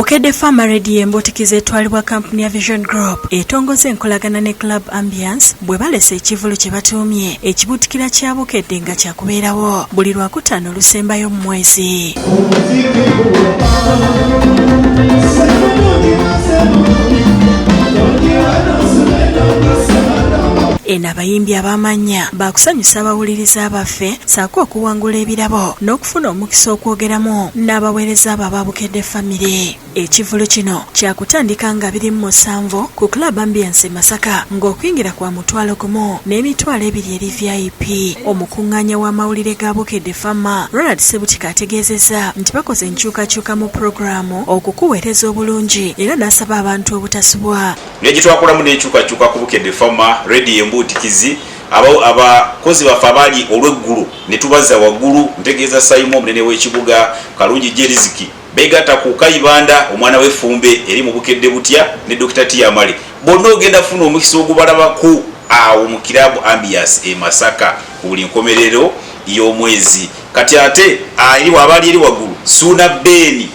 Bukedde Ffamma Leediyo Embuutikizi etwalibwa kampuni ya Vision Group etongozza enkolagana ne Club Ambiance bwe balese ekivulu kyebatuumye ekibuutikira kya Bukedde nga Kyakubeerawo buli Lwakutaano olusemba omwezi. Eno abayimbi abamanya bakusanyusa abawuliriza baffe saako okuwangula ebirabo n'okufuna omukisa okwogeramu n'abaweereza abo aba Bukedde Family. Ekivulu kino kyakutandika nga 27 ku Club Ambience Masaka ng'okuyingira kwa mutwalo gumu n'emitwalo 2 eri VIP. Omukungaanya w'amawulire ga Bukedde Ffamma Ronald Sebutika ategeezezza nti bakoze enkyukakyuka mu puroguramu okukuweereza obulungi era n'asaba abantu obutasubwa. Negitwakolamu n'enkyukakyuka ku Bukedde Ffamma Leediyo Embuutikizi abakozi baffe abali olw'eggulu ne tubaza waggulu ntegeeza Simon omunene w'ekibuga Kalungi Jeriziki begatta ku Kayibanda omwana w'effumbe eri mu Bukedde butya ne Dr. Tiyamale bonna ogenda funa omukisa ogubalabako awo mu Club Ambiance e Masaka ku buli nkomerero y'omwezi. Kati ate eri wabali eri waggulu Suna Beni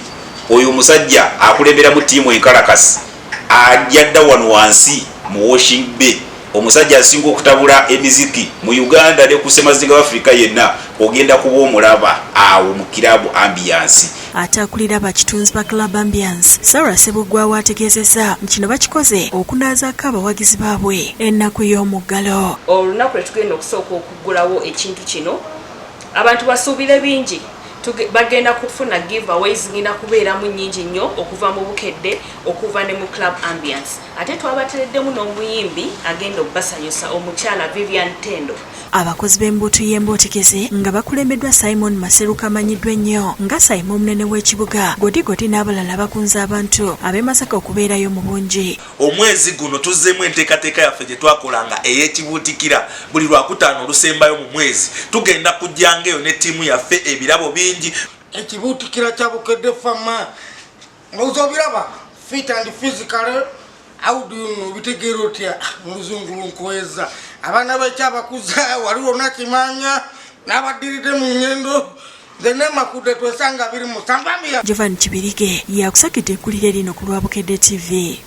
oyo omusajja akulembera mu ttiimu enkalakasi ajjadda wano wansi mu Washing Bay omusajja asinga okutabula emiziki mu Uganda ne ku Semazinga wa Afrika yenna ogenda kuba omulaba awo mu Club Ambiance. Atakulira bakitunzi ba Club Ambiance Sarah Sebugwawo ategeezezza kino bakikoze okunaazaako abawagizi baabwe ennaku y'omuggalo. Olunaku lwetugenda okusooka okuggulawo ekintu kino abantu basuubire bingi bagenda kufuna giveaways ngina kubeeramu nnyingi nnyo okuva mu Bukedde okuva ne mu Club Ambiance. Ate twabatereddemu n'omuyimbi agenda obbasanyusa omukyala Vivian Tendo. Abakozi b'embuutu y'embuutikizi nga bakulembeddwa Simon Maseruka amanyiddwa ennyo nga Simon omunene w'ekibuga Godigodi n'abalala bakunze abantu ab'e Masaka okubeerayo mu bungi. Omwezi guno tuzzeemu enteekateeka yaffe gye twakolanga ey'ekibuutikira buli Lwakutaano olusembayo mu mwezi tugenda kujjangaeyo ne ttiimu yaffe ebirabo bingi. Ekibuutikira kya Bukedde Ffamma ng'ozobiraba fit and physical. How do you know bitegeera otya muluzungu lunkuweereza abaana b'ekyabakuza waliwo nakimanya n'abadiride mu ngendo zenemakudde twesanga biri mu sambamya. Jovan Kibirige yakusakidde eggulire lino ku lwa Bukedde TV.